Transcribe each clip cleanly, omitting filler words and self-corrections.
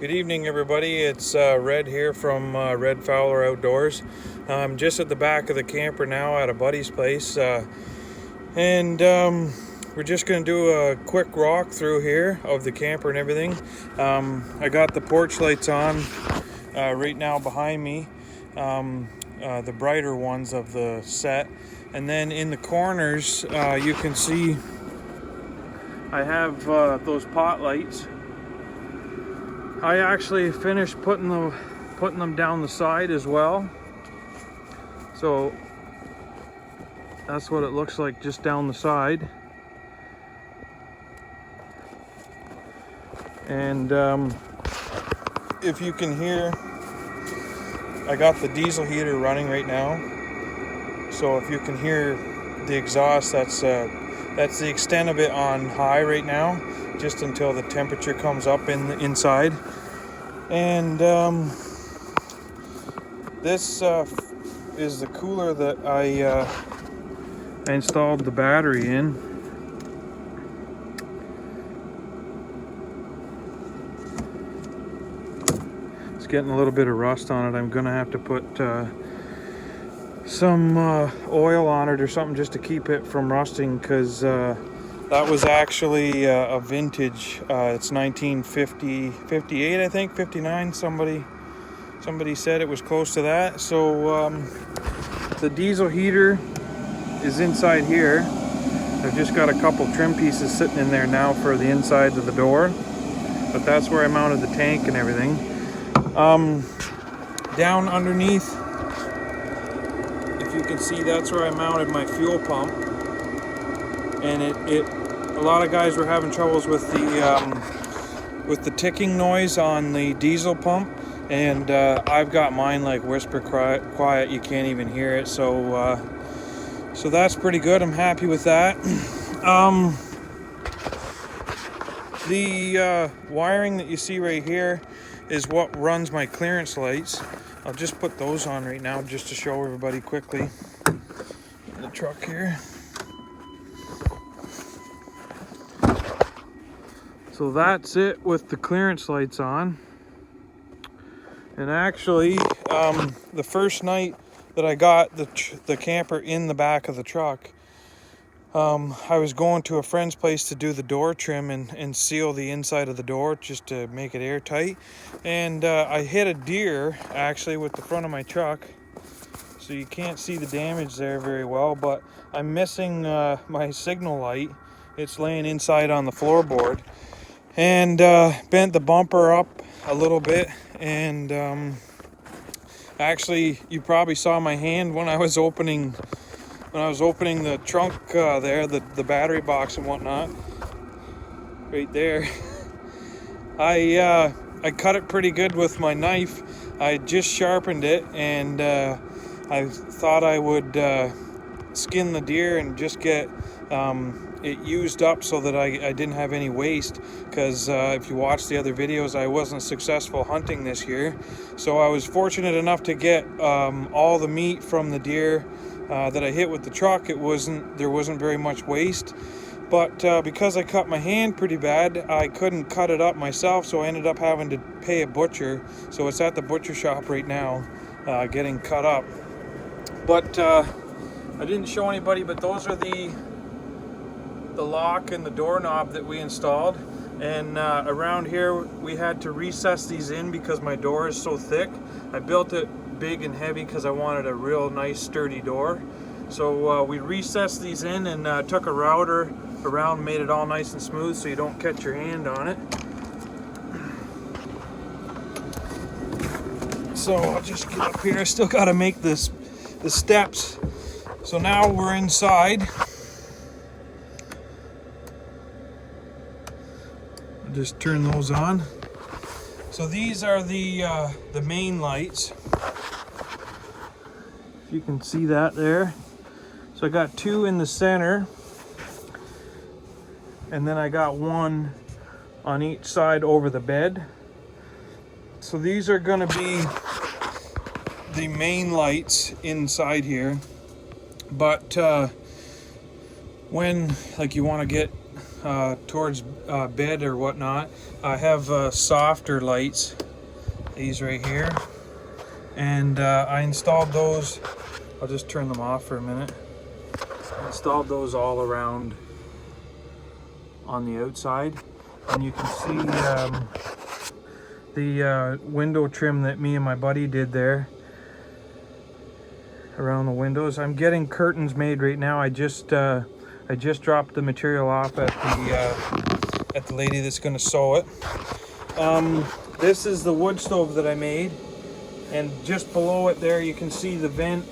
Good evening, everybody. It's Red here from Red Fowler Outdoors. I'm just at the back of the camper now at a buddy's place, and we're just going to do a quick walk through here of the camper and everything. I got the porch lights on right now behind me, the brighter ones of the set, and then in the corners you can see I have those pot lights. I actually finished putting them down the side as well. So that's what it looks like just down the side. And if you can hear, I got the diesel heater running right now. So if you can hear the exhaust, that's the extent of it on high right now, just until the temperature comes up in the inside. And this is the cooler that I installed the battery in. It's getting a little bit of rust on it. I'm gonna have to put some oil on it or something just to keep it from rusting, because that was actually a vintage. It's 1950, 58, I think, 59. Somebody said it was close to that. So the diesel heater is inside here. I've just got a couple trim pieces sitting in there now for the insides of the door, but that's where I mounted the tank and everything. Down underneath, if you can see, that's where I mounted my fuel pump. And a lot of guys were having troubles with the ticking noise on the diesel pump, and I've got mine like whisper quiet, you can't even hear it. So that's pretty good. I'm happy with that. The wiring that you see right here is what runs my clearance lights. I'll just put those on right now just to show everybody quickly in the truck here. So that's it with the clearance lights on. And actually, the first night that I got the camper in the back of the truck, I was going to a friend's place to do the door trim and seal the inside of the door just to make it airtight. And I hit a deer actually with the front of my truck. So you can't see the damage there very well, but I'm missing my signal light. It's laying inside on the floorboard. And bent the bumper up a little bit, and actually you probably saw my hand when I was opening the trunk there, the battery box and whatnot, right there. I cut it pretty good with my knife. I just sharpened it, and I thought I would skin the deer and just get it used up so that I didn't have any waste, because if you watch the other videos, I wasn't successful hunting this year. So I was fortunate enough to get all the meat from the deer that I hit with the truck. There wasn't very much waste, but because I cut my hand pretty bad, I couldn't cut it up myself, so I ended up having to pay a butcher. So it's at the butcher shop right now, getting cut up. But I didn't show anybody, but those are the lock and the doorknob that we installed. And around here we had to recess these in because my door is so thick. I built it big and heavy because I wanted a real nice sturdy door. So we recessed these in and took a router around, made it all nice and smooth so you don't catch your hand on it. So I'll just get up here. I still got to make the steps. So now we're inside. I'll just turn those on. So these are the main lights. If you can see that there. So I got two in the center, and then I got one on each side over the bed. So these are going to be the main lights inside here. But when like you want to get towards bed or whatnot, I have softer lights, these right here, and I installed those. I'll just turn them off for a minute. I installed those all around on the outside, and you can see the window trim that me and my buddy did there around the windows. I'm getting curtains made right now. I just dropped the material off at the lady that's going to sew it. This is the wood stove that I made, and just below it there you can see the vent,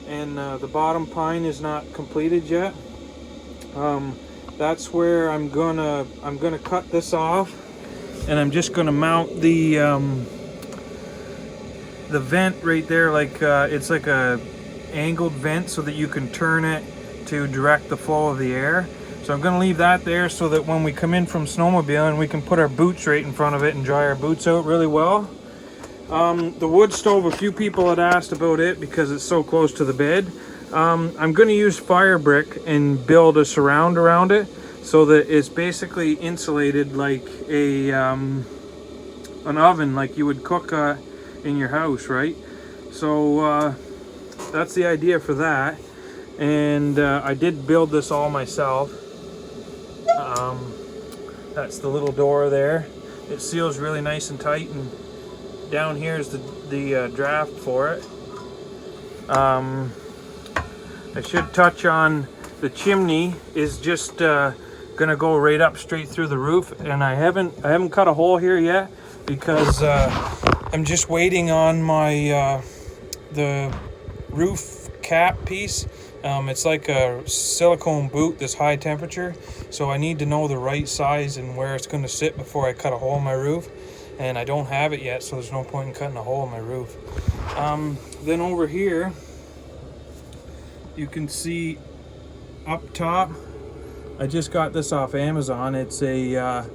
and the bottom pine is not completed yet. That's where I'm gonna cut this off, and I'm just gonna mount the vent right there, like it's like a angled vent so that you can turn it to direct the flow of the air. So I'm going to leave that there so that when we come in from snowmobiling, we can put our boots right in front of it and dry our boots out really well. The wood stove, a few people had asked about it because it's so close to the bed. I'm going to use fire brick and build a surround around it so that it's basically insulated like an oven, like you would cook in your house, right? So that's the idea for that. And I did build this all myself. That's the little door there. It seals really nice and tight, and down here is the draft for it. I should touch on the chimney is just gonna go right up straight through the roof, and I haven't cut a hole here yet because I'm just waiting on my the roof cap piece. It's like a silicone boot that's high temperature, so I need to know the right size and where it's going to sit before I cut a hole in my roof, and I don't have it yet, so there's no point in cutting a hole in my roof. Then over here you can see up top, I just got this off Amazon. It's a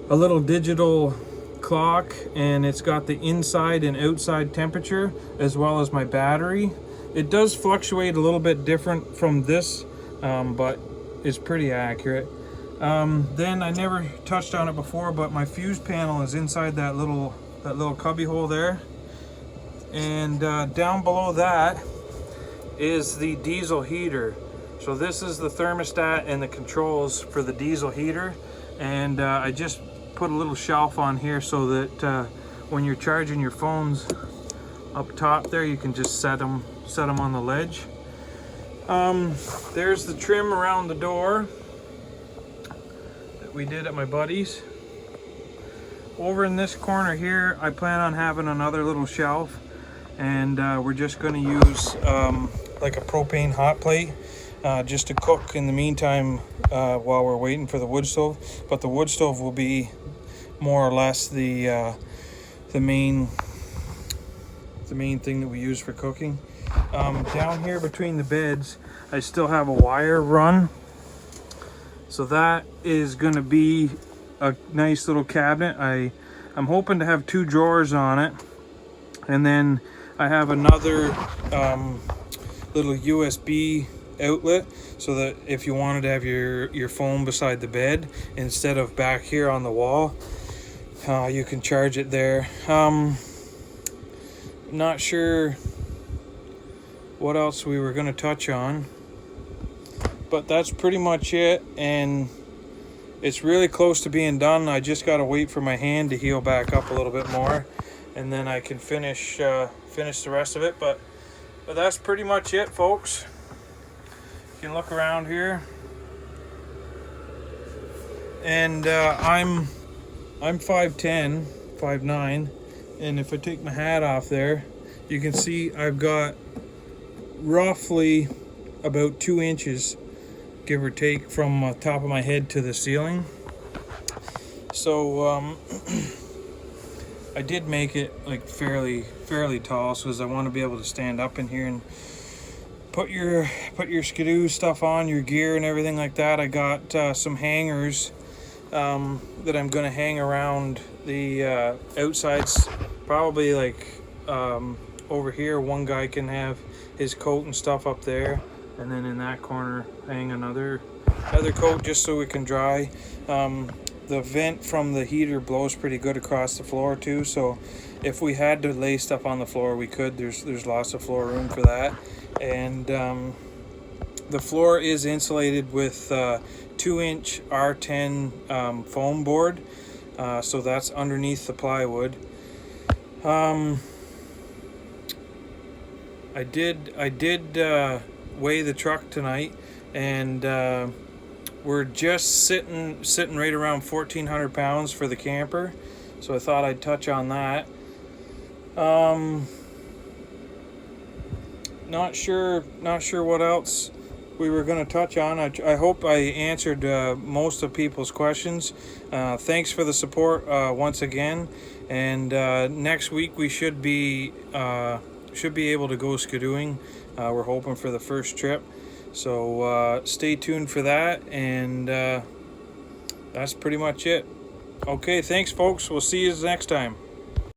little digital clock, and it's got the inside and outside temperature as well as my battery. It does fluctuate a little bit different from this, but it's pretty accurate. Then I never touched on it before, but my fuse panel is inside that little cubby hole there, and down below that is the diesel heater. So this is the thermostat and the controls for the diesel heater, and I just put a little shelf on here so that when you're charging your phones up top there, you can just set them on the ledge. There's the trim around the door that we did at my buddy's. Over in this corner here, I plan on having another little shelf, and we're just going to use like a propane hot plate just to cook in the meantime while we're waiting for the wood stove. But the wood stove will be more or less the main thing that we use for cooking. Down here between the beds, I still have a wire run, so that is going to be a nice little cabinet. I'm hoping to have 2 drawers on it, and then I have another little USB outlet so that if you wanted to have your phone beside the bed instead of back here on the wall, you can charge it there. Not sure what else we were going to touch on, but that's pretty much it, and it's really close to being done. I just got to wait for my hand to heal back up a little bit more, and then I can finish the rest of it. But that's pretty much it, folks. You can look around here, and I'm 5'10", 5'9", and if I take my hat off there, you can see I've got roughly about 2 inches, give or take, from top of my head to the ceiling. So I did make it like fairly tall, so as I want to be able to stand up in here and put your skidoo stuff on, your gear and everything like that. I got some hangers that I'm going to hang around the outsides, probably like over here. One guy can have his coat and stuff up there, and then in that corner hang another coat just so we can dry. The vent from the heater blows pretty good across the floor too, so if we had to lay stuff on the floor, we could. There's lots of floor room for that. And the floor is insulated with 2-inch R10 foam board, so that's underneath the plywood. I did weigh the truck tonight, and we're just sitting right around 1,400 pounds for the camper, so I thought I'd touch on that. Not sure what else we were going to touch on. I hope I answered most of people's questions. Thanks for the support once again, and next week we should be able to go skidooing. We're hoping for the first trip, so stay tuned for that, and that's pretty much it. Okay, thanks folks, we'll see you next time.